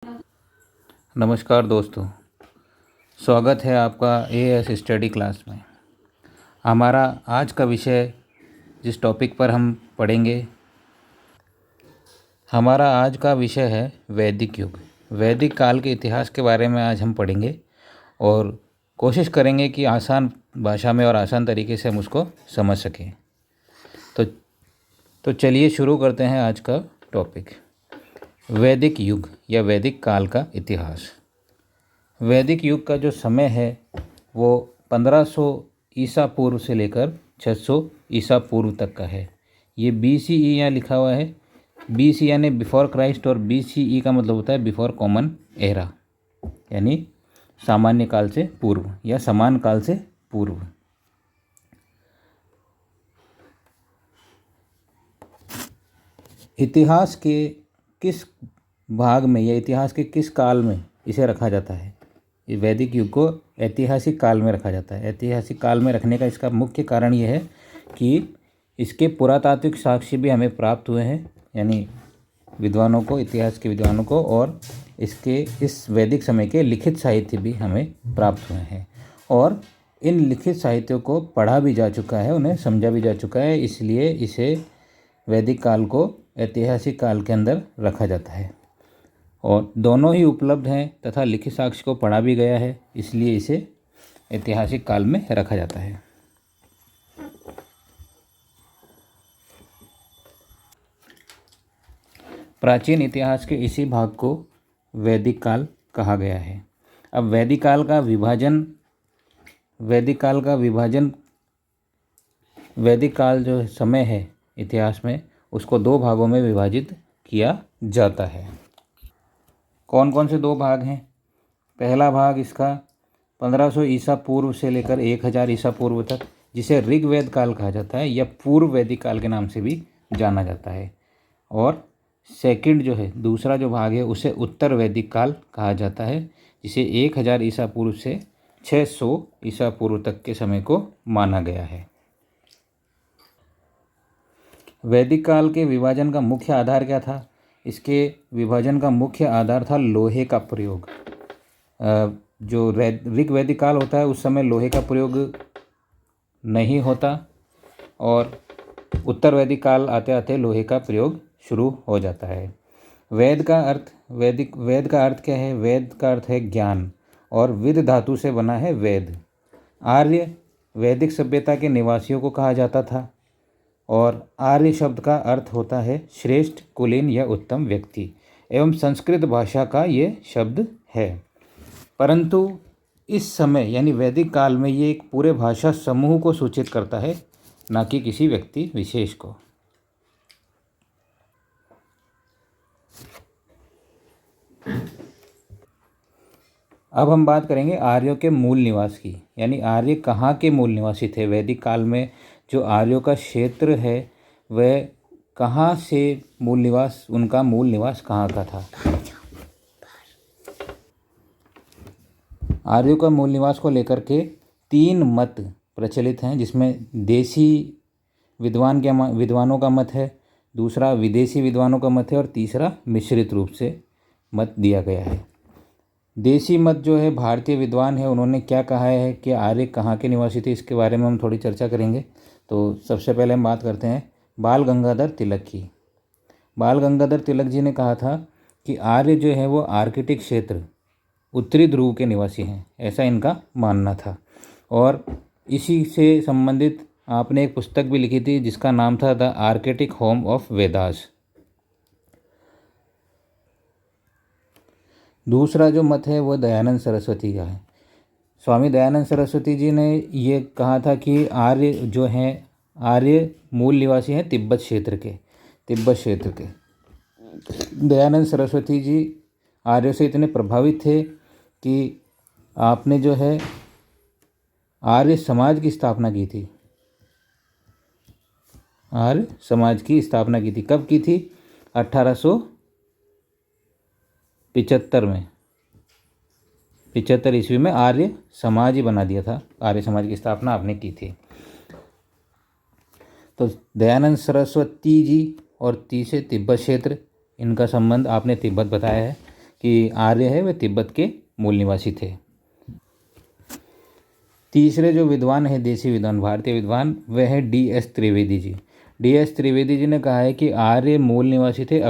नमस्कार दोस्तों, स्वागत है आपका एएस स्टडी क्लास में। हमारा आज का विषय जिस टॉपिक पर हम पढ़ेंगे, हमारा आज का विषय है वैदिक युग। वैदिक काल के इतिहास के बारे में आज हम पढ़ेंगे और कोशिश करेंगे कि आसान भाषा में और आसान तरीके से हम उसको समझ सकें। तो चलिए शुरू करते हैं आज का टॉपिक, वैदिक युग या वैदिक काल का इतिहास। वैदिक युग का जो समय है वो 1500 ईसा पूर्व से लेकर 600 ईसा पूर्व तक का है। ये BCE यहाँ लिखा हुआ है। BC यानी बिफोर क्राइस्ट और BCE का मतलब होता है बिफोर कॉमन एरा, यानी सामान्य काल से पूर्व या समान काल से पूर्व। इतिहास के किस भाग में या इतिहास के किस काल में इसे रखा जाता है? वैदिक युग को ऐतिहासिक काल में रखा जाता है। ऐतिहासिक काल में रखने का इसका मुख्य कारण ये है कि इसके पुरातात्विक साक्ष्य भी हमें प्राप्त हुए हैं, यानी विद्वानों को, इतिहास के विद्वानों को, और इस वैदिक समय के लिखित साहित्य भी हमें प्राप्त हुए हैं और इन लिखित साहित्यों को पढ़ा भी जा चुका है, उन्हें समझा भी जा चुका है। इसलिए इसे वैदिक काल को ऐतिहासिक काल के अंदर रखा जाता है और दोनों ही उपलब्ध हैं तथा लिखित साक्ष्य को पढ़ा भी गया है, इसलिए इसे ऐतिहासिक काल में रखा जाता है। प्राचीन इतिहास के इसी भाग को वैदिक काल कहा गया है। अब वैदिक काल का विभाजन वैदिक काल जो समय है इतिहास में, उसको दो भागों में विभाजित किया जाता है। कौन कौन से दो भाग हैं? पहला भाग इसका 1500 ईसा पूर्व से लेकर 1000 ईसा पूर्व तक, जिसे ऋग्वेद काल कहा जाता है या पूर्व वैदिक काल के नाम से भी जाना जाता है। और सेकंड जो है, दूसरा जो भाग है, उसे उत्तर वैदिक काल कहा जाता है, जिसे 1000 ईसा पूर्व से 600 ईसा पूर्व तक के समय को माना गया है। वैदिक काल के विभाजन का मुख्य आधार क्या था? इसके विभाजन का मुख्य आधार था लोहे का प्रयोग। जो ऋग्वैदिक काल होता है उस समय लोहे का प्रयोग नहीं होता और उत्तर वैदिक काल आते आते लोहे का प्रयोग शुरू हो जाता है। वेद का अर्थ क्या है? वेद का अर्थ है ज्ञान और विद धातु से बना है वेद। आर्य वैदिक सभ्यता के निवासियों को कहा जाता था और आर्य शब्द का अर्थ होता है श्रेष्ठ, कुलीन या उत्तम व्यक्ति, एवं संस्कृत भाषा का ये शब्द है। परंतु इस समय यानी वैदिक काल में ये एक पूरे भाषा समूह को सूचित करता है, ना कि किसी व्यक्ति विशेष को। अब हम बात करेंगे आर्यों के मूल निवास की, यानी आर्य कहाँ के मूल निवासी थे। वैदिक काल में जो आर्यों का क्षेत्र है वह कहाँ से उनका मूल निवास कहाँ का था? आर्यों का मूल निवास को लेकर के 3 मत प्रचलित हैं, जिसमें देसी विद्वानों का मत है, दूसरा विदेशी विद्वानों का मत है और तीसरा मिश्रित रूप से मत दिया गया है। देसी मत जो है, भारतीय विद्वान है, उन्होंने क्या कहा है कि आर्य कहाँ के निवासी थे, इसके बारे में हम थोड़ी चर्चा करेंगे। तो सबसे पहले हम बात करते हैं बाल गंगाधर तिलक की। बाल गंगाधर तिलक जी ने कहा था कि आर्य जो है वो आर्कटिक क्षेत्र, उत्तरी ध्रुव के निवासी हैं, ऐसा इनका मानना था। और इसी से संबंधित आपने एक पुस्तक भी लिखी थी जिसका नाम था the Arctic home of Vedas. दूसरा जो मत है वो दयानंद सरस्वती का है। स्वामी दयानंद सरस्वती जी ने ये कहा था कि आर्य जो हैं, आर्य मूल निवासी हैं तिब्बत क्षेत्र के। दयानंद सरस्वती जी आर्यों से इतने प्रभावित थे कि आपने जो है आर्य समाज की स्थापना की थी। आर्य समाज की स्थापना की थी। कब की थी? 1875 में, 75 ईस्वी में आर्य समाज ही बना दिया था। आर्य समाज की स्थापना आपने की थी। तो दयानंद सरस्वती जी और तीसरे तिब्बत क्षेत्र, इनका संबंध आपने तिब्बत बताया है। कि आर्य है वे तिब्बत के मूल निवासी थे। तीसरे जो विद्वान है, देसी विद्वान, भारतीय विद्वान, वह है DS त्रिवेदी जी। DS त्रिवेदी जी ने कहा है कि आर्य मूल निवासी थे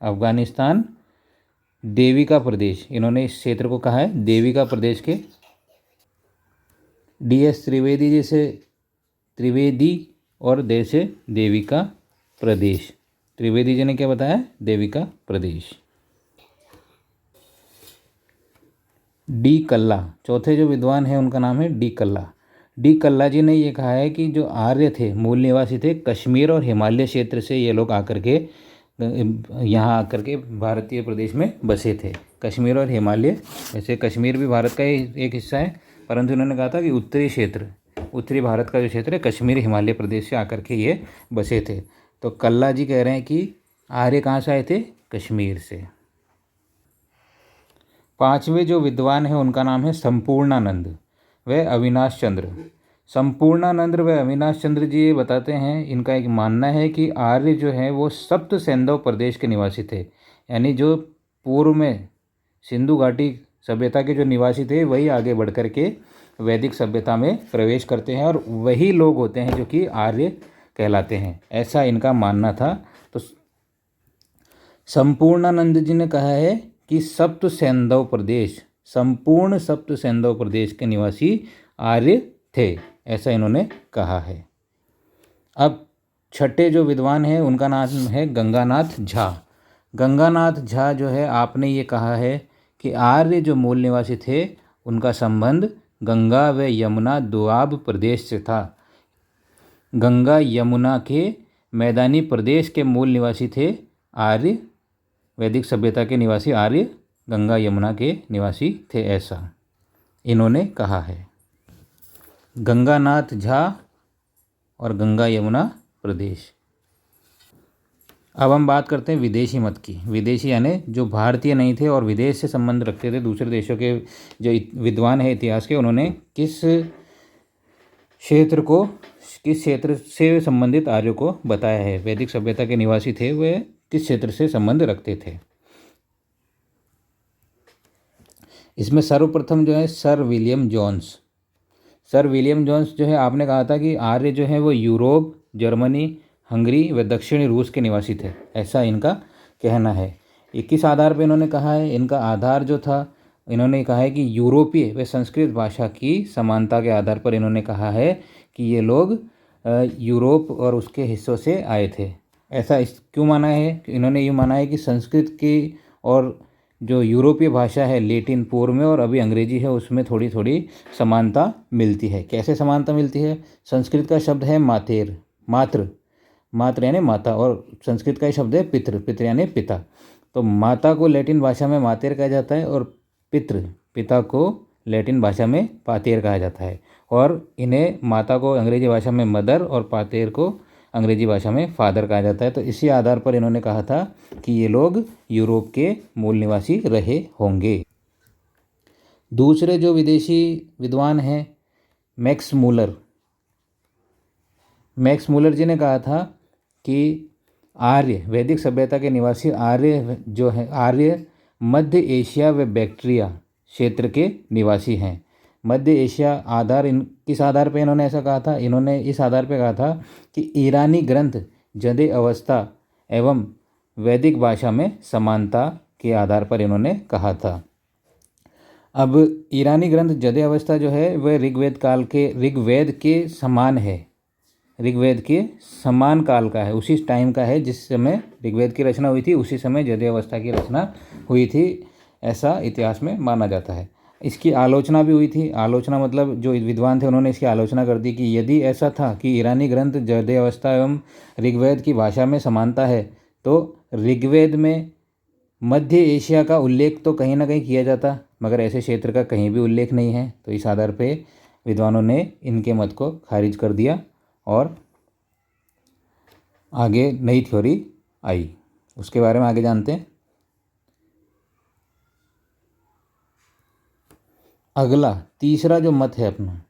अफगानिस्तान देविका प्रदेश, इन्होंने इस क्षेत्र को कहा है देविका प्रदेश के। DS त्रिवेदी जी से त्रिवेदी और दे से देविका प्रदेश। त्रिवेदी जी ने क्या बताया? देविका प्रदेश। डी कल्ला, चौथे जो विद्वान है उनका नाम है डी कल्ला। डी कल्ला जी ने ये कहा है कि जो आर्य थे, मूल निवासी थे, कश्मीर और हिमालय क्षेत्र से ये लोग आकर के यहाँ आकर के भारतीय प्रदेश में बसे थे। कश्मीर और हिमालय, वैसे कश्मीर भी भारत का ही एक हिस्सा है, परंतु उन्होंने कहा था कि उत्तरी भारत का जो क्षेत्र है, कश्मीर हिमालय प्रदेश से आकर के ये बसे थे। तो कल्ला जी कह रहे हैं कि आर्य कहाँ से आए थे? कश्मीर से। पांचवें जो विद्वान है उनका नाम है संपूर्णानंद व अविनाश चंद्र। संपूर्णानंद व अविनाश चंद्र जी ये बताते हैं, इनका एक मानना है कि आर्य जो है वो सप्त सैंधव प्रदेश के निवासी थे, यानी जो पूर्व में सिंधु घाटी सभ्यता के जो निवासी थे वही आगे बढ़ कर के वैदिक सभ्यता में प्रवेश करते हैं और वही लोग होते हैं जो कि आर्य कहलाते हैं, ऐसा इनका मानना था। तो संपूर्णानंद जी ने कहा है कि सप्त सैंधव प्रदेश, संपूर्ण सप्त सैंधव प्रदेश के निवासी आर्य थे, ऐसा इन्होंने कहा है। अब छठे जो विद्वान हैं उनका नाम है गंगानाथ झा। गंगानाथ झा जो है, आपने ये कहा है कि आर्य जो मूल निवासी थे उनका संबंध गंगा व यमुना दोआब प्रदेश से था। गंगा यमुना के मैदानी प्रदेश के मूल निवासी थे आर्य, वैदिक सभ्यता के निवासी आर्य गंगा यमुना के निवासी थे, ऐसा इन्होंने कहा है। गंगानाथ झा और गंगा यमुना प्रदेश। अब हम बात करते हैं विदेशी मत की। विदेशी यानी जो भारतीय नहीं थे और विदेश से संबंध रखते थे, दूसरे देशों के जो विद्वान है इतिहास के, उन्होंने किस क्षेत्र से संबंधित आर्यों को बताया है। वैदिक सभ्यता के निवासी थे, वे किस क्षेत्र से संबंध रखते थे। इसमें सर्वप्रथम जो है sir William Jones. Sir William Jones जो है, आपने कहा था कि आर्य जो है वो यूरोप, जर्मनी, हंगरी व दक्षिणी रूस के निवासी थे, ऐसा इनका कहना है। किस आधार पर इन्होंने कहा है? इनका आधार जो था, इन्होंने कहा है कि यूरोपीय व संस्कृत भाषा की समानता के आधार पर इन्होंने कहा है कि ये लोग यूरोप और उसके हिस्सों से आए थे। ऐसा क्यों माना है? इन्होंने ये माना है कि संस्कृत की और जो यूरोपीय भाषा है लैटिन पूर्व में और अभी अंग्रेजी है उसमें थोड़ी थोड़ी समानता मिलती है। कैसे समानता मिलती है? संस्कृत का शब्द है मात्र यानी माता, और संस्कृत का ही शब्द है पितृ यानी पिता। तो माता को लैटिन भाषा में मातेर कहा जाता है और पिता को लैटिन भाषा में पातेर कहा जाता है, और इन्हें माता को अंग्रेजी भाषा में मदर और पातेर को अंग्रेजी भाषा में फादर कहा जाता है। तो इसी आधार पर इन्होंने कहा था कि ये लोग यूरोप के मूल निवासी रहे होंगे। दूसरे जो विदेशी विद्वान हैं मैक्स मूलर जी ने कहा था कि आर्य, वैदिक सभ्यता के निवासी आर्य जो है, आर्य मध्य एशिया व बैक्ट्रिया क्षेत्र के निवासी हैं। मध्य एशिया किस आधार पर इन्होंने ऐसा कहा था? इन्होंने इस आधार पर कहा था कि ईरानी ग्रंथ जदे अवस्था एवं वैदिक भाषा में समानता के आधार पर इन्होंने कहा था। अब ईरानी ग्रंथ जदे अवस्था जो है वह ऋग्वेद के समान है, ऋग्वेद के समान काल का है, उसी टाइम का है जिस समय ऋग्वेद की रचना हुई थी, उसी समय जदे अवस्था की रचना हुई थी, ऐसा इतिहास में माना जाता है। इसकी आलोचना भी हुई थी। आलोचना मतलब जो विद्वान थे उन्होंने इसकी आलोचना कर दी कि यदि ऐसा था कि ईरानी ग्रंथ जदे अवस्था एवं ऋग्वेद की भाषा में समानता है, तो ऋग्वेद में मध्य एशिया का उल्लेख तो कहीं ना कहीं किया जाता, मगर ऐसे क्षेत्र का कहीं भी उल्लेख नहीं है। तो इस आधार पे विद्वानों ने इनके मत को खारिज कर दिया और आगे नई थ्योरी आई, उसके बारे में आगे जानते हैं। अगला तीसरा जो मत है अपना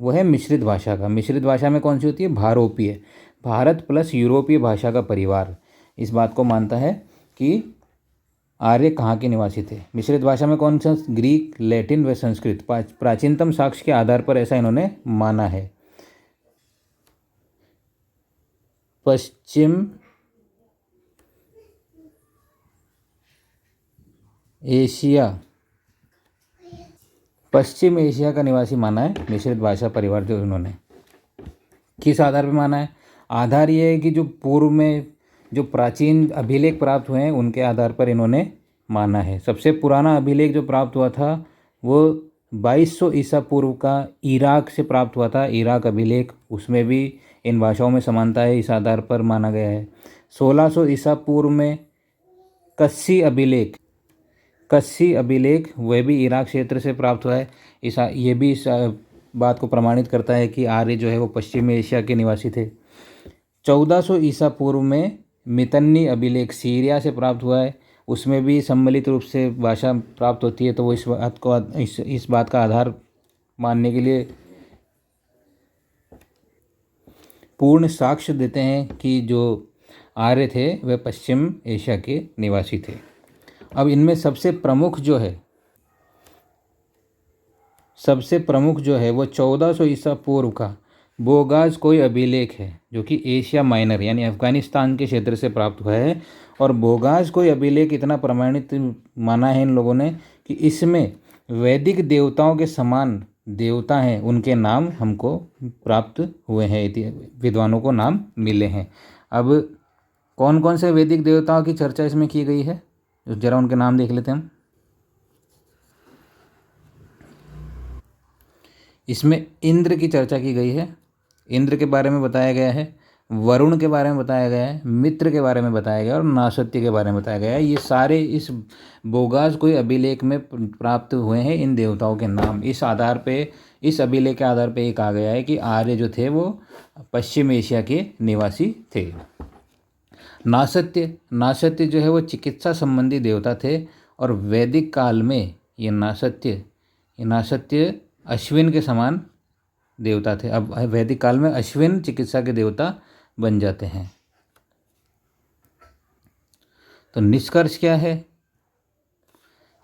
वो है मिश्रित भाषा का। मिश्रित भाषा में कौन सी होती है? भारोपीय, भारत प्लस यूरोपीय भाषा का परिवार। इस बात को मानता है कि आर्य कहाँ के निवासी थे? मिश्रित भाषा में कौन सा? ग्रीक, लैटिन व संस्कृत। प्राचीनतम साक्ष्य के आधार पर ऐसा इन्होंने माना है। पश्चिम एशिया का निवासी माना है मिश्रित भाषा परिवार जो इन्होंने। किस आधार पर माना है? आधार ये है कि जो पूर्व में जो प्राचीन अभिलेख प्राप्त हुए हैं उनके आधार पर इन्होंने माना है। सबसे पुराना अभिलेख जो प्राप्त हुआ था वो 2200 ईसा पूर्व का इराक से प्राप्त हुआ था। इराक अभिलेख, उसमें भी इन भाषाओं में समानता है, इस आधार पर माना गया है। 1600 ईसा पूर्व में कस्सी अभिलेख वह भी इराक क्षेत्र से प्राप्त हुआ है। ये भी इस बात को प्रमाणित करता है कि आर्य जो है वो पश्चिमी एशिया के निवासी थे। 1400 ईसा पूर्व में मितन्नी अभिलेख सीरिया से प्राप्त हुआ है, उसमें भी सम्मिलित रूप से भाषा प्राप्त होती है। तो वो इस बात का आधार मानने के लिए पूर्ण साक्ष्य देते हैं कि जो आर्य थे वह पश्चिम एशिया के निवासी थे। अब इनमें सबसे प्रमुख जो है वो 1400 ईसा पूर्व का बोगाज कोई अभिलेख है जो कि एशिया माइनर यानी अफगानिस्तान के क्षेत्र से प्राप्त हुआ है। और बोगाज कोई अभिलेख इतना प्रमाणित माना है इन लोगों ने कि इसमें वैदिक देवताओं के समान देवता हैं उनके नाम हमको प्राप्त हुए हैं, विद्वानों को नाम मिले हैं। अब कौन कौन से वैदिक देवताओं की चर्चा इसमें की गई है, जरा उनके नाम देख लेते हैं हम। इसमें इंद्र की चर्चा की गई है, इंद्र के बारे में बताया गया है, वरुण के बारे में बताया गया है, मित्र के बारे में बताया गया और नासत्य के बारे में बताया गया है। ये सारे इस बोगाज कोई अभिलेख में प्राप्त हुए हैं इन देवताओं के नाम। इस आधार पे, इस अभिलेख के आधार पे ये कहा गया है कि आर्य जो थे वो पश्चिम एशिया के निवासी थे। नासत्य जो है वो चिकित्सा संबंधी देवता थे और वैदिक काल में ये नासत्य अश्विन के समान देवता थे। अब वैदिक काल में अश्विन चिकित्सा के देवता बन जाते हैं। तो निष्कर्ष क्या है?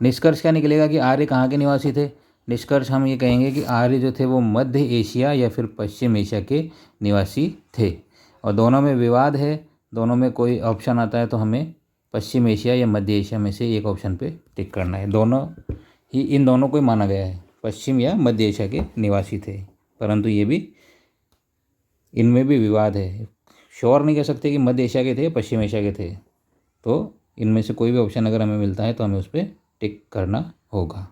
निष्कर्ष क्या निकलेगा कि आर्य कहाँ के निवासी थे? निष्कर्ष हम ये कहेंगे कि आर्य जो थे वो मध्य एशिया या फिर पश्चिम एशिया के निवासी थे। और दोनों में विवाद है, दोनों में कोई ऑप्शन आता है तो हमें पश्चिम एशिया या मध्य एशिया में से एक ऑप्शन पे टिक करना है। इन दोनों को ही माना गया है पश्चिम या मध्य एशिया के निवासी थे, परंतु ये भी, इनमें भी विवाद है। श्योर नहीं कह सकते कि मध्य एशिया के थे या पश्चिम एशिया के थे। तो इनमें से कोई भी ऑप्शन अगर हमें मिलता है तो हमें उस पर टिक करना होगा।